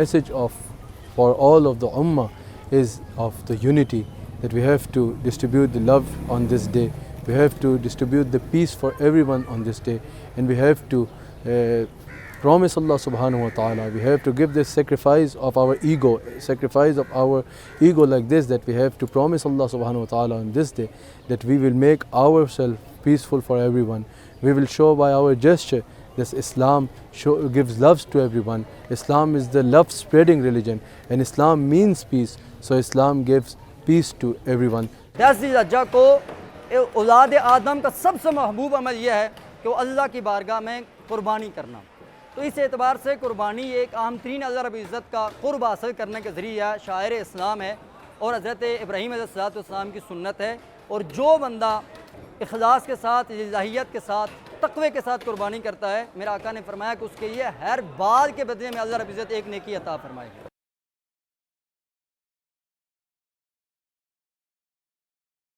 message of for all of the ummah is of the unity, that we have to distribute the love on this day, we have to distribute the peace for everyone on this day, and we have to promise Allah subhanahu wa ta'ala, we have to give this sacrifice of our ego, like this, that we have to promise Allah subhanahu wa ta'ala on this day that we will make ourselves peaceful for everyone. We will show by our gesture that Islam gives loves to everyone. Islam is the love spreading religion, and Islam means peace, so Islam gives peace to everyone. 10 ज़िलहज्जा को औलाद आदम का सबसे महबूब अमल यह है कि वो अल्लाह की बारगाह में कुर्बानी करना। तो इस एतबार से कुर्बानी एक अहम तरीन अल्लाह रब्बुल इज़्ज़त का क़ुर्ब हासिल करने का ज़रिया शायर इस्लाम है और हज़रत इब्राहीम अलैहिस्सलाम की सुन्नत है। और जो बंदा इखलास के साथ, लिल्लाहियत के साथ, तक़वे के साथ कुर्बानी करता है, मेरा आका ने फरमाया कि उसके लिए हर बाल के बदले में अल्लाह रब्बुल इज़्ज़त एक नेकी अता फरमाएगा।